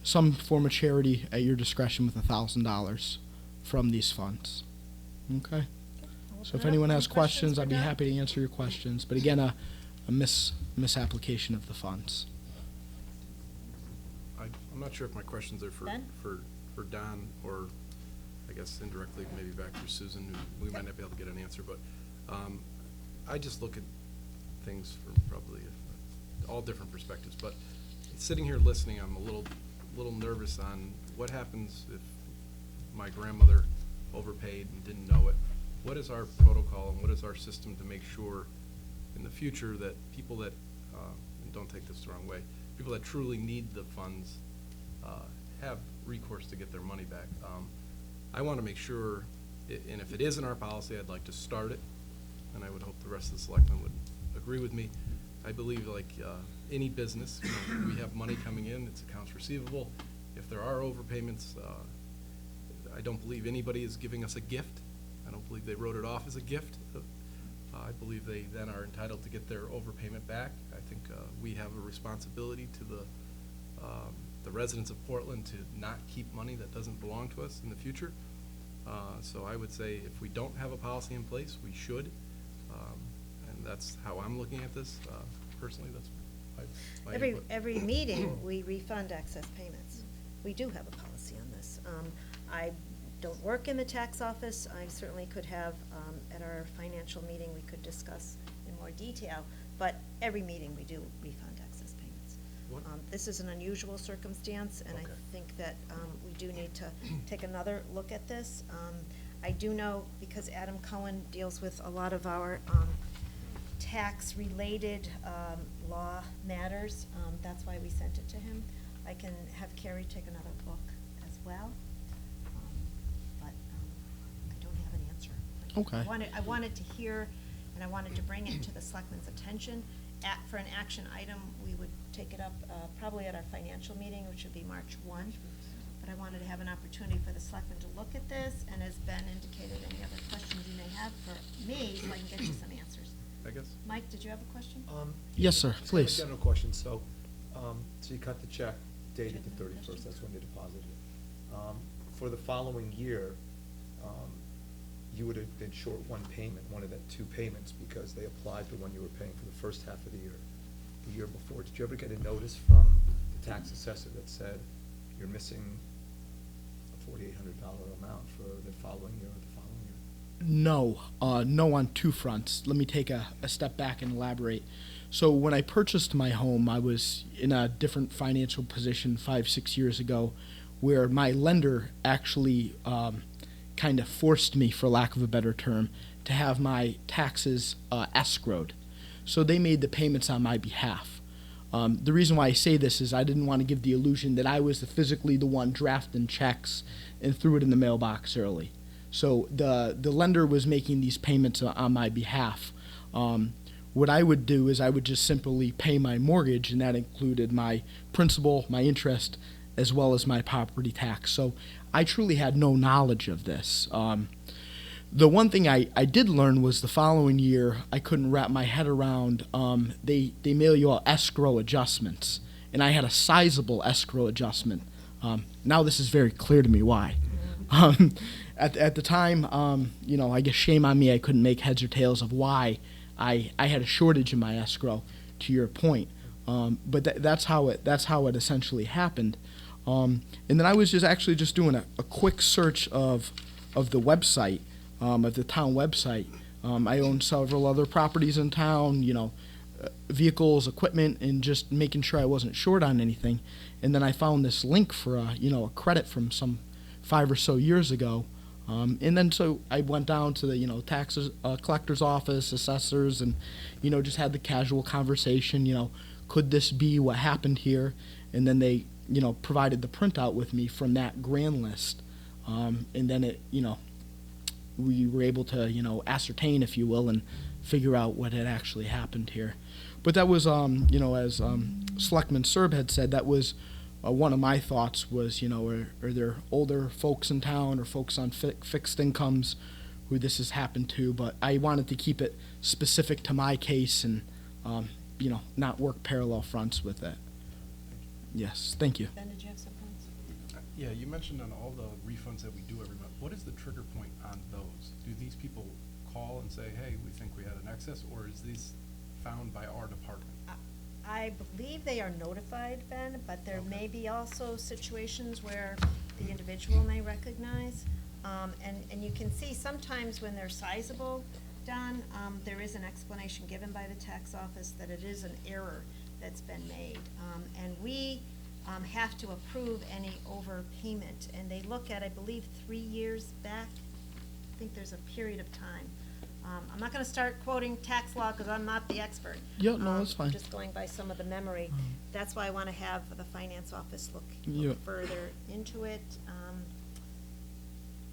some form of charity at your discretion with $1,000 from these funds. Okay? So if anyone has questions, I'd be happy to answer your questions. But again, a misapplication of the funds. I'm not sure if my questions are for Don, or I guess indirectly maybe back to Susan, who we might not be able to get an answer, but I just look at things from probably all different perspectives. But sitting here listening, I'm a little nervous on what happens if my grandmother overpaid and didn't know it. What is our protocol and what is our system to make sure in the future that people that, and don't take this the wrong way, people that truly need the funds have recourse to get their money back? I want to make sure, and if it is in our policy, I'd like to start it, and I would hope the rest of the selectmen would agree with me. I believe, like any business, we have money coming in, it's accounts receivable. If there are overpayments, I don't believe anybody is giving us a gift. I don't believe they wrote it off as a gift. I believe they then are entitled to get their overpayment back. I think we have a responsibility to the residents of Portland to not keep money that doesn't belong to us in the future. So I would say if we don't have a policy in place, we should. And that's how I'm looking at this. Personally, that's my input. Every meeting, we refund excess payments. We do have a policy on this. I don't work in the tax office. I certainly could have, at our financial meeting, we could discuss in more detail, but every meeting we do refund excess payments. This is an unusual circumstance, and Okay. I think that we do need to take another look at this. I do know, because Adam Cohen deals with a lot of our tax-related law matters, that's why we sent it to him. I can have Carrie take another look as well, but I don't have an answer. Okay. I wanted to hear, and I wanted to bring it to the selectmen's attention. For an action item, we would take it up probably at our financial meeting, which would be March 1. But I wanted to have an opportunity for the selectmen to look at this, and as Ben indicated, any other questions you may have for me, so I can get you some answers. I guess. Mike, did you have a question? Yes, sir, Just kind of a please. general question. So you cut the check dated the 31st, that's when they deposited it. For the following year, you would have been short one payment, one of the two payments, because they applied the one you were paying for the first half of the year before. Did you ever get a notice from the tax assessor that said you're missing a $4,800 amount for the following year or the following year? No on two fronts. Let me take a step back and elaborate. So when I purchased my home, I was in a different financial position 5-6 years ago, where my lender actually kind of forced me, for lack of a better term, to have my taxes escrowed. So they made the payments on my behalf. The reason why I say this is I didn't want to give the illusion that I was physically the one drafting checks and threw it in the mailbox early. So the lender was making these payments on my behalf. What I would do is I would just simply pay my mortgage, and that included my principal, my interest, as well as my property tax. So I truly had no knowledge of this. The one thing I did learn was the following year I couldn't wrap my head around, they mail you all escrow adjustments, and I had a sizable escrow adjustment. Now this is very clear to me why. At the time, I guess shame on me, I couldn't make heads or tails of why I had a shortage in my escrow. to your point. But that's how it essentially happened. And then I was just doing a quick search of the website, of the town website. I own several other properties in town, vehicles, equipment, and just making sure I wasn't short on anything. And then I found this link for a credit from some 5 or so years ago. And then so I went down to the taxes collector's office, assessors, and just had the casual conversation. Could this be what happened here? And then they provided the printout with me from that grand list. And then we were able to ascertain, if you will, and figure out what had actually happened here. But that was as Selectman Serb had said, that was one of my thoughts was, are there older folks in town or folks on fixed incomes who this has happened to? But I wanted to keep it specific to my case and, not work parallel fronts with it. Yes, thank you. Ben, did you have some comments? Yeah, you mentioned on all the refunds that we do every month, what is the trigger point on those? Do these people call and say, hey, we think we had an excess, or is these found by our department? I believe they are notified, Ben, but there may be also situations where the individual may recognize. And you can see sometimes when they're sizable, Don, there is an explanation given by the tax office that it is an error that's been made. And we have to approve any overpayment. And they look at, I believe, 3 years back. I think there's a period of time. I'm not going to start quoting tax law because I'm not the expert. Yeah, no, that's fine. Just going by some of the memory. That's why I want to have the finance office look further into it.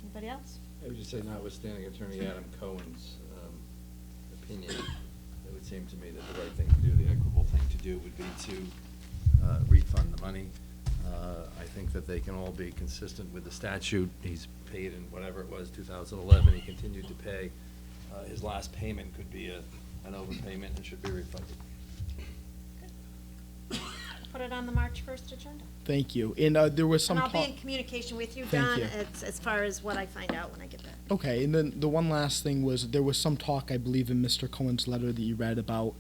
Anybody else? I would just say, notwithstanding Attorney Adam Cohen's opinion, it would seem to me that the right thing to do, the equitable thing to do, would be to refund the money. I think that they can all be consistent with the statute. He's paid in whatever it was, 2011, he continued to pay. His last payment could be an overpayment and should be refunded. Put it on the March 1st agenda. Thank you. And there was some And I'll talk. be in communication with you, Thank Don, you. as far as what I find out when I get back. Okay, and then the one last thing was there was some talk, I believe, in Mr. Cohen's letter that you read about,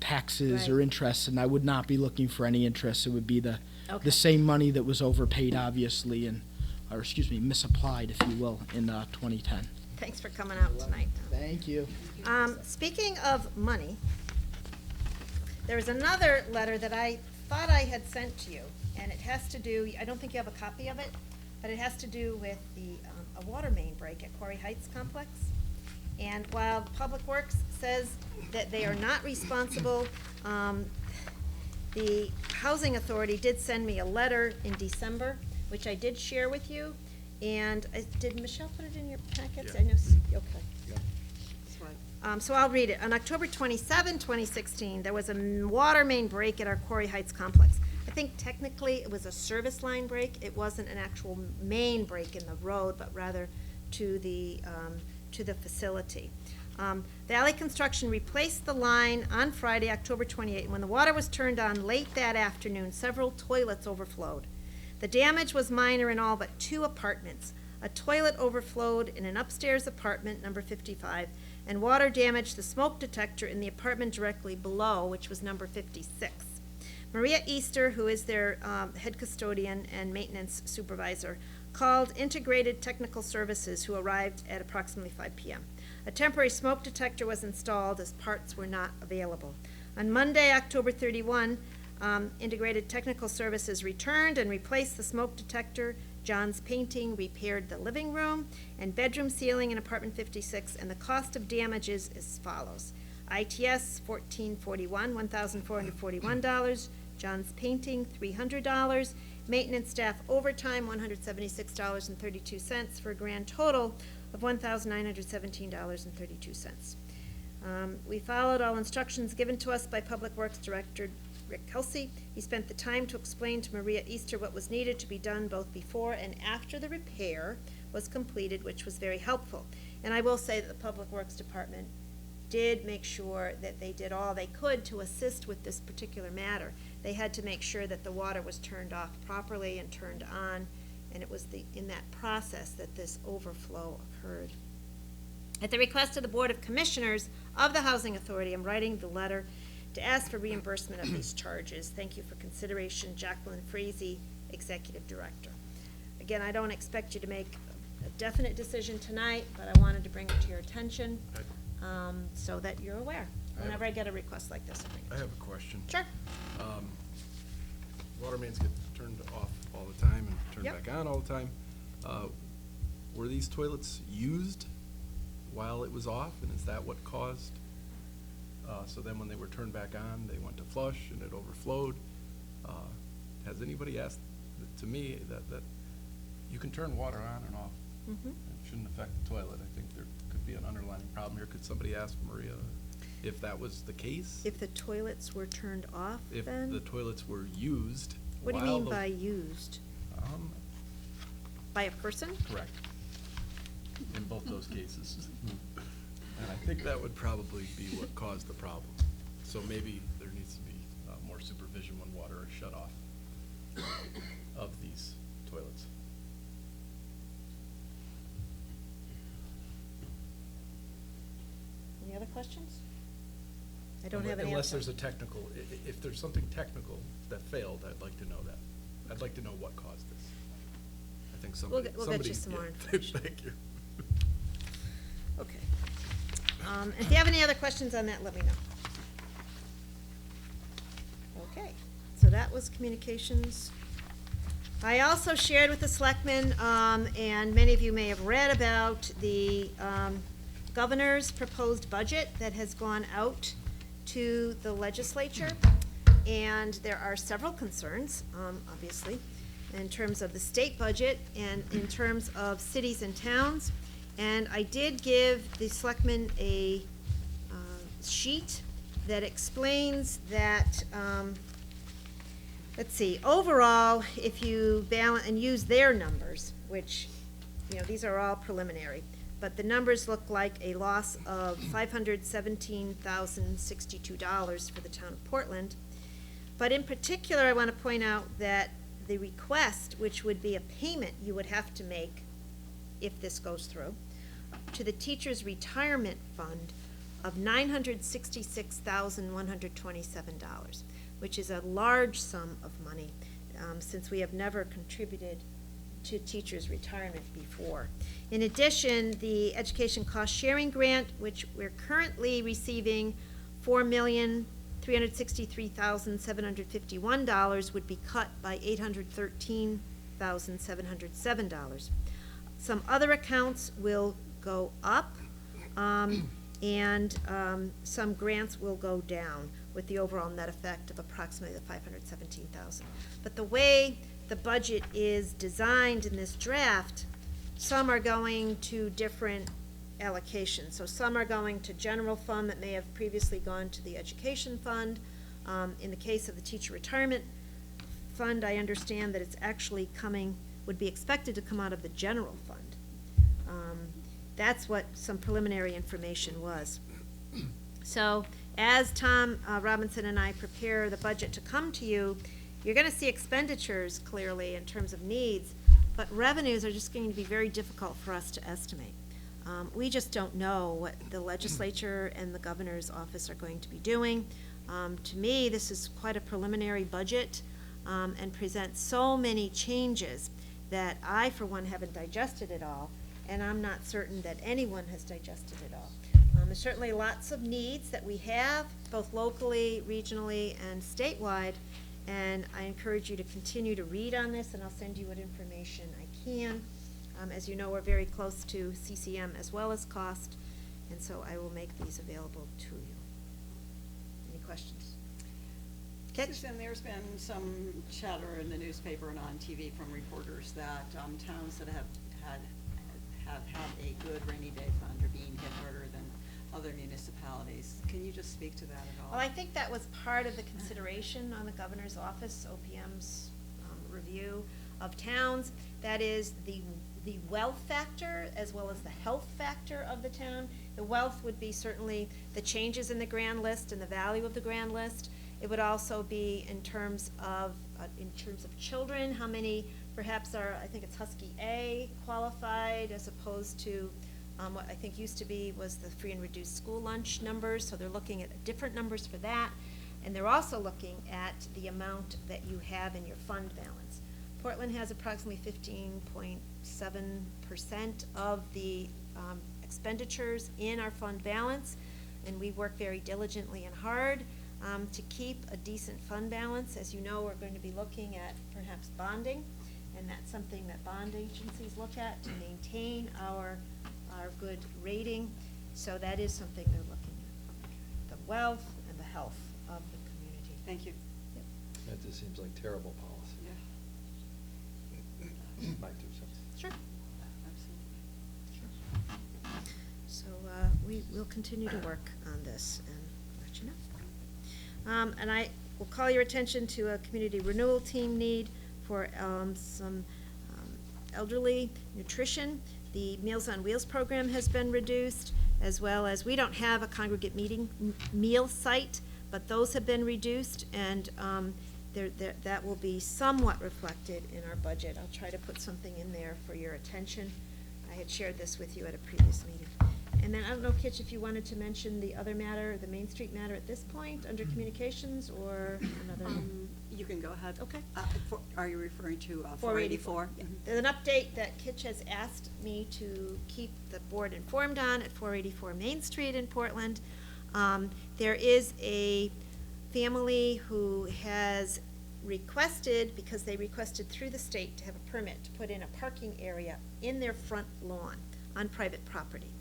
taxes or Right. interest, and I would not be looking for any interest. It would be Okay. the same money that was overpaid, obviously, or misapplied, if you will, in 2010. Thanks for coming out tonight, Don. Thank you. Speaking of money, there was another letter that I thought I had sent to you, and it has to do, I don't think you have a copy of it, but it has to do with a water main break at Quarry Heights Complex. And while Public Works says that they are not responsible, the Housing Authority did send me a letter in December, which I did share with you. And did Michelle put it in your packets? Yeah. I know, okay. So I'll read it. On October 27, 2016, there was a water main break at our Quarry Heights complex. I think technically it was a service line break. It wasn't an actual main break in the road, but rather to the facility. Valley Construction replaced the line on Friday, October 28, and when the water was turned on late that afternoon, several toilets overflowed. The damage was minor in all but 2 apartments. A toilet overflowed in an upstairs apartment, number 55, and water damaged the smoke detector in the apartment directly below, which was number 56. Maria Easter, who is their head custodian and maintenance supervisor, called Integrated Technical Services, who arrived at approximately 5 p.m. A temporary smoke detector was installed as parts were not available. On Monday, October 31, Integrated Technical Services returned and replaced the smoke detector. John's Painting repaired the living room and bedroom ceiling in apartment 56, and the cost of damages is as follows. ITS $1,441, John's Painting $300, maintenance staff overtime $176.32 for a grand total of $1,917.32. We followed all instructions given to us by Public Works Director Rick Kelsey. He spent the time to explain to Maria Easter what was needed to be done both before and after the repair was completed, which was very helpful. And I will say that the Public Works Department did make sure that they did all they could to assist with this particular matter. They had to make sure that the water was turned off properly and turned on, and it was in that process that this overflow occurred. At the request of the Board of Commissioners of the Housing Authority, I'm writing the letter to ask for reimbursement of these charges. Thank you for consideration, Jacqueline Frazee, Executive Director. Again, I don't expect you to make a definite decision tonight, but I wanted to bring it to your attention, so that you're aware. Whenever I get a request like this, I'll bring it to I you. have a question. Sure. Water mains get turned off all the time and turned Yep. back on all the time. Were these toilets used while it was off, and is that what caused? So then when they were turned back on, they went to flush and it overflowed. Has anybody asked, to me, that you can turn water on and off? Mhm. It shouldn't affect the toilet. I think there could be an underlying problem here. Could somebody ask Maria if that was the case? If the toilets were turned off, If then? the toilets were used What do you while mean the- by used? By a person? Correct. In both those cases. And I think that would probably be what caused the problem. So maybe there needs to be more supervision when water is shut off of these toilets. Any other questions? I don't have an answer. Unless there's a technical, if there's something technical that failed, I'd like to know that. I'd like to know what caused this. I think somebody. We'll get you somebody- some more yeah, information. Thank you. Okay. If you have any other questions on that, let me know. Okay, so that was communications. I also shared with the selectmen, and many of you may have read about the governor's proposed budget that has gone out to the legislature. And there are several concerns, obviously, in terms of the state budget and in terms of cities and towns. And I did give the selectmen a sheet that explains that, let's see, overall, if you balance and use their numbers, which, you know, these are all preliminary, but the numbers look like a loss of $517,062 for the town of Portland. But in particular, I want to point out that the request, which would be a payment you would have to make if this goes through, to the teachers' retirement fund of $966,127, which is a large sum of money, since we have never contributed to teachers' retirement before. In addition, the education cost sharing grant, which we're currently receiving $4,363,751, would be cut by $813,707. Some other accounts will go up, and some grants will go down, with the overall net effect of approximately the $517,000. But the way the budget is designed in this draft, some are going to different allocations. So some are going to general fund that may have previously gone to the education fund. In the case of the teacher retirement fund, I understand that it's actually would be expected to come out of the general fund. That's what some preliminary information was. So as Tom Robinson and I prepare the budget to come to you, you're going to see expenditures clearly in terms of needs, but revenues are just going to be very difficult for us to estimate. We just don't know what the legislature and the governor's office are going to be doing. To me, this is quite a preliminary budget, and presents so many changes that I, for one, haven't digested it all, and I'm not certain that anyone has digested it all. There's certainly lots of needs that we have, both locally, regionally, and statewide, and I encourage you to continue to read on this, and I'll send you what information I can. As you know, we're very close to CCM as well as cost, and so I will make these available to you. Any questions? Kit? Susan, there's been some chatter in the newspaper and on TV from reporters that towns that have had a good rainy day fund are being hit harder than other municipalities. Can you just speak to that at all? Well, I think that was part of the consideration on the governor's office, OPM's review of towns. That is the wealth factor as well as the health factor of the town. The wealth would be certainly the changes in the grand list and the value of the grand list. It would also be in terms of children, how many perhaps are, I think it's Husky A qualified as opposed to what I think used to be was the free and reduced school lunch numbers, so they're looking at different numbers for that. And they're also looking at the amount that you have in your fund balance. Portland has approximately 15.7% of the expenditures in our fund balance, and we work very diligently and hard to keep a decent fund balance. As you know, we're going to be looking at perhaps bonding, and that's something that bond agencies look at to maintain our good rating. So that is something they're looking at, the wealth and the health of the community. Thank you. Yep. That just seems like terrible policy. Yeah. My 2 cents. Sure. Absolutely. So we will continue to work on this and let you know. And I will call your attention to a community renewal team need for some elderly nutrition. The Meals on Wheels program has been reduced, as well as we don't have a congregate meal site, but those have been reduced, and that will be somewhat reflected in our budget. I'll try to put something in there for your attention. I had shared this with you at a previous meeting. And then, I don't know, Kitch, if you wanted to mention the other matter, the Main Street matter at this point, under communications, or another? You can go ahead. Okay. Are you referring to 484? 484? Yeah. There's an update that Kitch has asked me to keep the board informed on at 484 Main Street in Portland. There is a family who has requested, because they requested through the state to have a permit to put in a parking area in their front lawn on private property.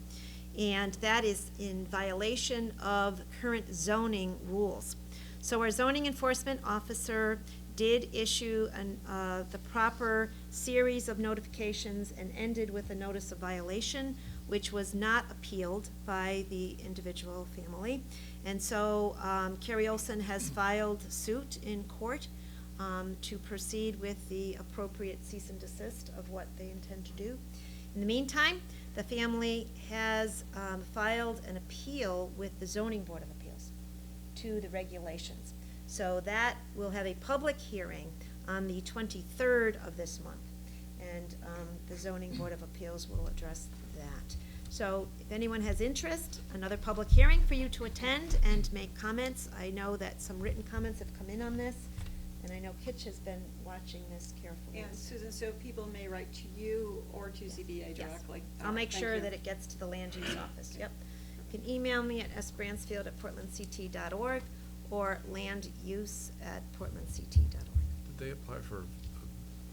And that is in violation of current zoning rules. So our zoning enforcement officer did issue the proper series of notifications and ended with a notice of violation, which was not appealed by the individual family. And so Carrie Olson has filed suit in court to proceed with the appropriate cease and desist of what they intend to do. In the meantime, the family has filed an appeal with the Zoning Board of Appeals to the regulations. So that will have a public hearing on the 23rd of this month, and the Zoning Board of Appeals will address that. So if anyone has interest, another public hearing for you to attend and make comments. I know that some written comments have come in on this, and I know Kitch has been watching this carefully. And Susan, so people may write to you or to ZBA Yes. directly? I'll make Thank sure you. that it gets to the land use office, yep. You can email me at sbransfield@portlandct.org or landuse@portlandct.org. Did they apply for a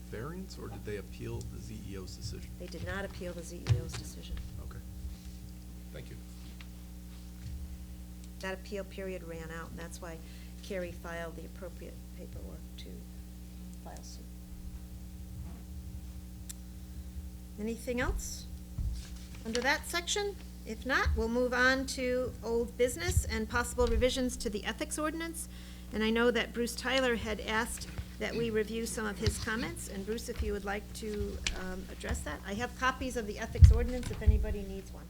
variance, or did they appeal the ZEO's decision? They did not appeal the ZEO's decision. Okay. Thank you. That appeal period ran out, and that's why Carrie filed the appropriate paperwork to file suit. Anything else under that section? If not, we'll move on to old business and possible revisions to the ethics ordinance. And I know that Bruce Tyler had asked that we review some of his comments. And Bruce, if you would like to address that. I have copies of the ethics ordinance if anybody needs one.